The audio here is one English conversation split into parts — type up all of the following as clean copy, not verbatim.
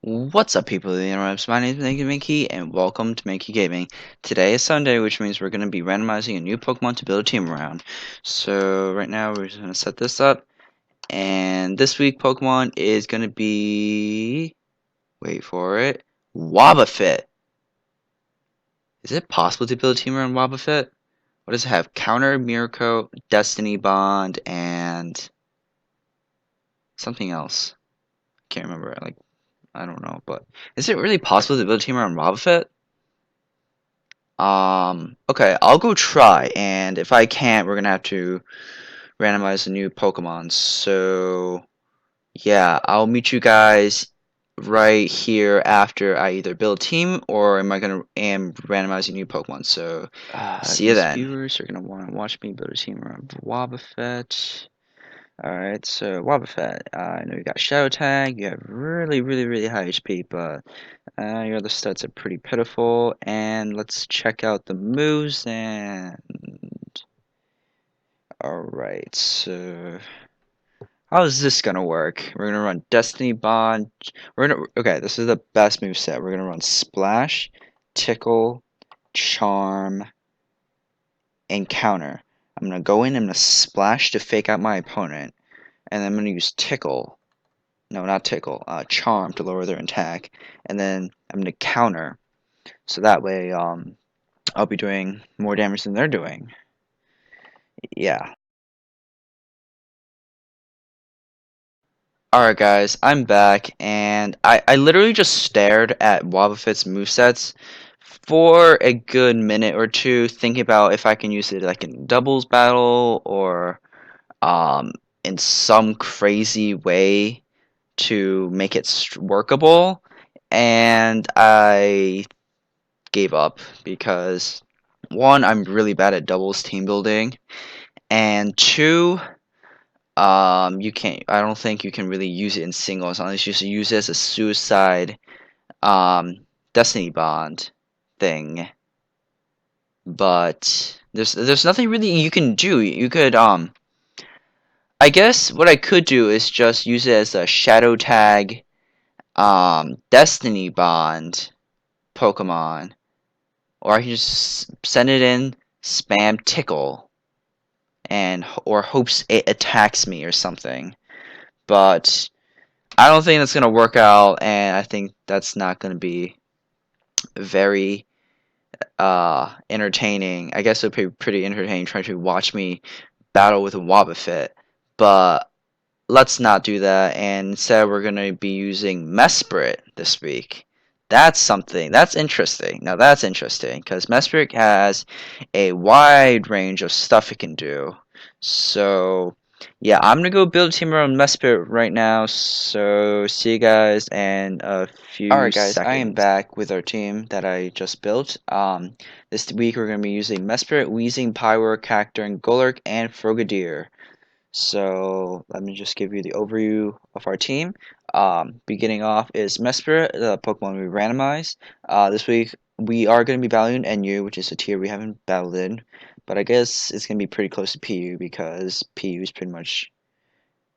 What's up, people of the interwebs? My name is Mankey, and welcome to Mankey Gaming. Today is Sunday, which means we're going to be randomizing a new Pokemon to build a team around. So right now we're just going to set this up, and this week Pokemon is going to be, wait for it, Wobbuffet. Is it possible to build a team around Wobbuffet? What does it have? Counter, Mirror Coat, Destiny Bond, and something else. Can't remember. I don't know, but is it really possible to build a team around Wobbuffet? Okay, I'll go try, and if I can't, we're gonna have to randomize a new Pokemon. So, yeah, I'll meet you guys right here after I either build a team or am randomizing new Pokemon. So, see you These then. viewers are gonna want to watch me build a team around Wobbuffet. Alright, so Wobbuffet, I know you got Shadow Tag, you have really high HP, but your other stats are pretty pitiful. And let's check out the moves and alright, so how is this gonna work? We're gonna run Destiny Bond. Okay, this is the best move set. We're gonna run Splash, Tickle, Charm, and Counter. I'm gonna go in, I'm gonna splash to fake out my opponent, and then I'm gonna use Tickle. No, not Tickle. Charm to lower their attack, and then I'm gonna counter. So that way, I'll be doing more damage than they're doing. Yeah. Alright, guys, I'm back, and I literally just stared at Wobbuffet's movesets for a good minute or two, thinking about if I can use it like in doubles battle or um, in some crazy way to make it workable, and I gave up because one, I'm really bad at doubles team building, and two, you can't. I don't think you can really use it in singles unless you just use it as a suicide um Destiny Bond thing. But there's nothing really you can do. You could I guess what I could do is just use it as a shadow tag Destiny Bond Pokemon, or I can just send it in, spam tickle, and or hopes it attacks me or something. But I don't think that's gonna work out, and I think that's not gonna be very entertaining. I guess it'll be pretty entertaining trying to watch me battle with a Wobbuffet, but let's not do that, and instead we're gonna be using Mesprit this week. That's something that's interesting. Now that's interesting because Mesprit has a wide range of stuff it can do. So yeah, I'm gonna go build a team around Mesprit right now. So see you guys in a few Alright guys, I am seconds. back with our team that I just built. This week we're gonna be using Mesprit, Weezing, Pyroar, Cacturne, Golurk, and Frogadier. So let me just give you the overview of our team. Beginning off is Mesprit, the Pokemon we randomized. This week we are going to be battling NU, which is a tier we haven't battled in, but I guess it's going to be pretty close to PU because PU is pretty much,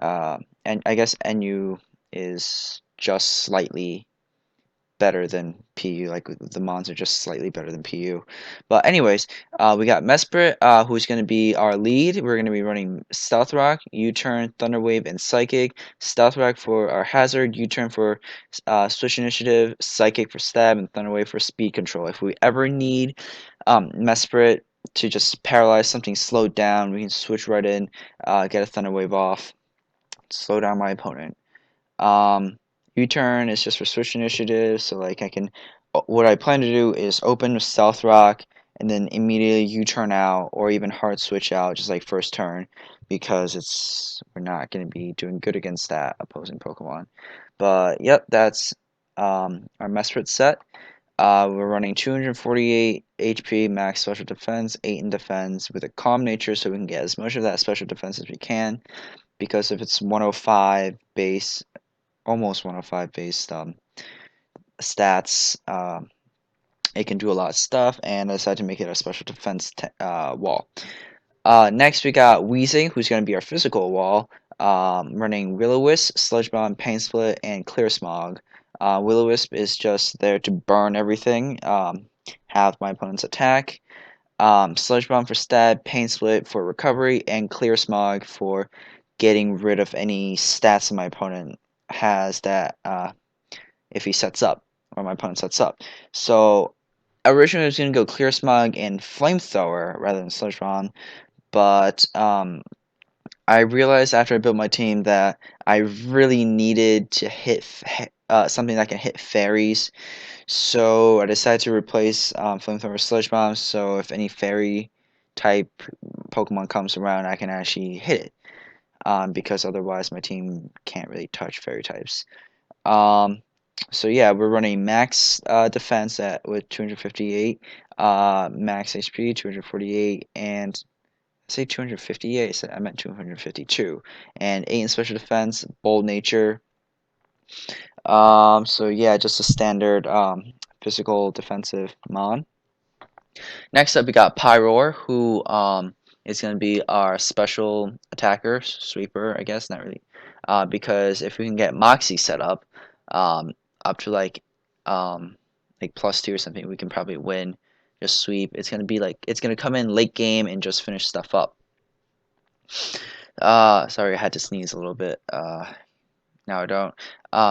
and I guess NU is just slightly better than PU. Like the Mons are just slightly better than PU. But anyways, we got Mesprit, who's going to be our lead. We're going to be running Stealth Rock, U-Turn, Thunder Wave, and Psychic. Stealth Rock for our Hazard, U-Turn for Switch Initiative, Psychic for Stab, and Thunder Wave for Speed Control. If we ever need Mesprit to just paralyze something slowed down, we can switch right in, get a Thunder Wave off, slow down my opponent. U-turn is just for switch initiative, so like I can, what I plan to do is open with Stealth Rock and then immediately U-turn out or even hard switch out just like first turn because we're not going to be doing good against that opposing Pokemon. But yep, that's our Mesprit set. We're running 248 HP, max special defense, 8 in defense with a calm nature so we can get as much of that special defense as we can because if it's 105 base almost 105 based stats. It can do a lot of stuff, and I decided to make it a special defense wall. Next, we got Weezing, who's going to be our physical wall, running Will-O-Wisp, Sludge Bomb, Pain Split, and Clear Smog. Will-O-Wisp is just there to burn everything, have my opponent's attack. Sludge Bomb for stab, Pain Split for recovery, and Clear Smog for getting rid of any stats that my opponent has that if he sets up, or my opponent sets up. So originally I was going to go Clear Smog and Flamethrower rather than Sludge Bomb, but I realized after I built my team that I really needed to hit something that can hit fairies. So I decided to replace Flamethrower with Sludge Bomb. So if any fairy type Pokemon comes around, I can actually hit it. Because otherwise my team can't really touch fairy types. Um, so yeah, we're running max defense at with 258, max HP 248, and say 258. I meant 252, and 8 in special defense, bold nature. So yeah, just a standard physical defensive mon. Next up, we got Pyroar, who is going to be our special attacker, sweeper, I guess, not really. Because if we can get Moxie set um, up to like +2 or something, we can probably win. Just sweep. It's gonna be like it's gonna come in late game and just finish stuff up. Sorry, I had to sneeze a little bit. Now I don't.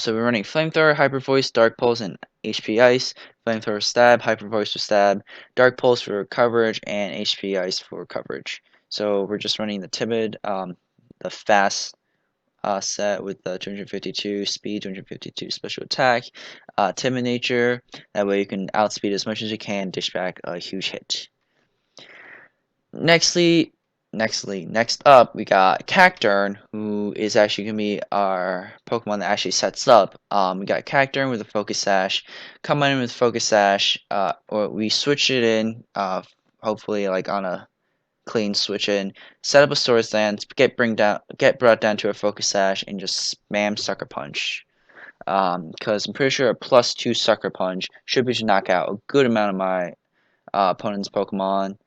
So we're running Flamethrower, Hyper Voice, Dark Pulse, and HP Ice. Flamethrower Stab, Hyper Voice for Stab, Dark Pulse for coverage, and HP Ice for coverage. So we're just running the Timid, the fast set with the 252 speed, 252 special attack, Timid nature. That way you can outspeed as much as you can, dish back a huge hit. Next up, we got Cacturn, who is actually going to be our Pokemon that actually sets up. We got Cacturn with a Focus Sash. Come in with Focus Sash, or we switch it in, hopefully like on a clean switch in. Set up a Swords Dance, get brought down to a Focus Sash, and just spam Sucker Punch. Because I'm pretty sure a +2 Sucker Punch should be to knock out a good amount of my opponent's Pokemon.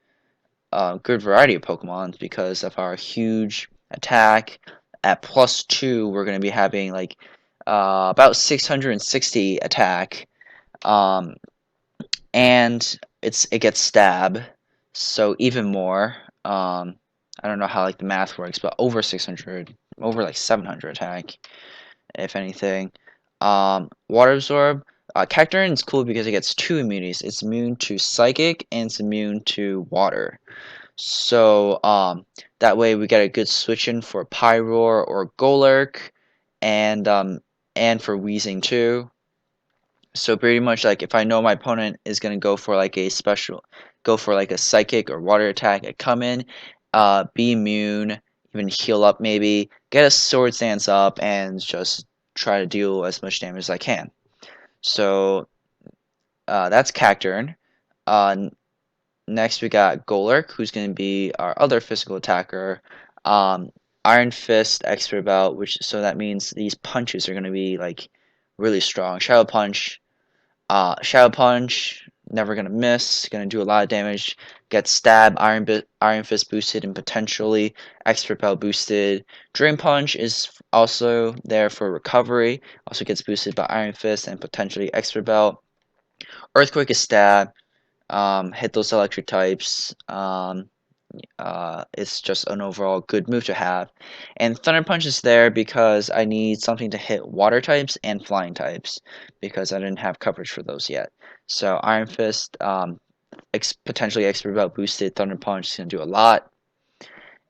Good variety of Pokemon because of our huge attack. At +2, we're going to be having like about 660 attack, um, and it gets stab, so even more. I don't know how like the math works, but over 600, over like 700 attack, if anything. Water Absorb. Cacturn is cool because it gets 2 immunities. It's immune to Psychic and it's immune to Water. So that way we get a good switch in for Pyroar or Golurk, and for Weezing too. So pretty much like if I know my opponent is gonna go for like a Psychic or Water attack, I come in, be immune, even heal up maybe, get a Sword Stance up, and just try to deal as much damage as I can. So that's Cacturn. Uh, Next, we got Golurk, who's going to be our other physical attacker. Um, Iron Fist, Expert Belt, so that means these punches are going to be like really strong. Shadow Punch, never going to miss, going to do a lot of damage. Get Stab, Iron Fist boosted, and potentially Expert Belt boosted. Drain Punch is also there for recovery, also gets boosted by Iron Fist and potentially Expert Belt. Earthquake is Stab. Hit those electric types. It's just an overall good move to have. And Thunder Punch is there because I need something to hit water types and flying types because I didn't have coverage for those yet. So Iron Fist, potentially Expert Belt boosted Thunder Punch is going to do a lot.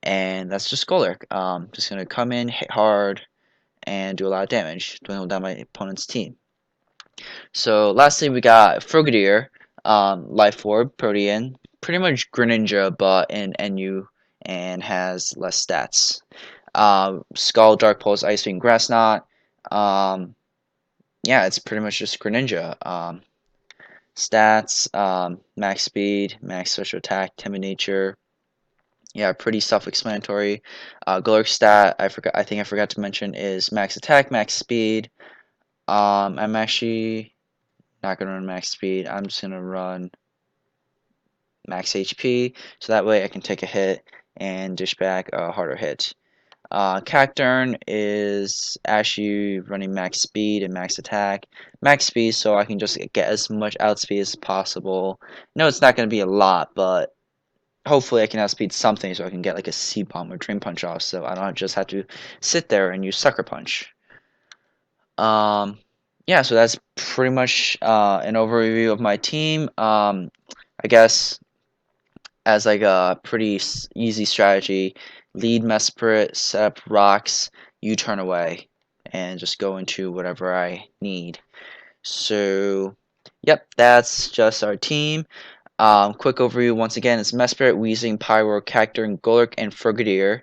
And that's just Golurk. Just going to come in, hit hard, and do a lot of damage, dwindle down my opponent's team. So lastly, we got Frogadier, Life Orb, Protean, pretty much Greninja, but in NU and has less stats. Skull, Dark Pulse, Ice Beam, Grass Knot. Yeah, it's pretty much just Greninja. Stats, max speed, max special attack, timid nature. Yeah, pretty self-explanatory. Golurk stat, I think I forgot to mention is max attack, max speed. I'm actually not going to run max speed. I'm just going to run max HP, so that way I can take a hit and dish back a harder hit. Cacturn is actually running max speed and max attack. Max speed so I can just get as much outspeed as possible. No, it's not going to be a lot, but hopefully I can outspeed something so I can get like a C-bomb or Dream Punch off so I don't just have to sit there and use Sucker Punch. Yeah, so that's pretty much an overview of my team. I guess as like a pretty easy strategy, lead Mesprit, set up rocks, you turn away, and just go into whatever I need. So, yep, that's just our team. Quick overview once again, it's Mesprit, Weezing, Pyro, Cacturn, Golurk, and Frogadier.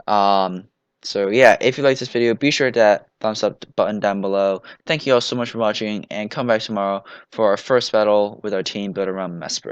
Um, so yeah, if you like this video, be sure to hit that thumbs up button down below. Thank you all so much for watching, and come back tomorrow for our first battle with our team built around Mesprit.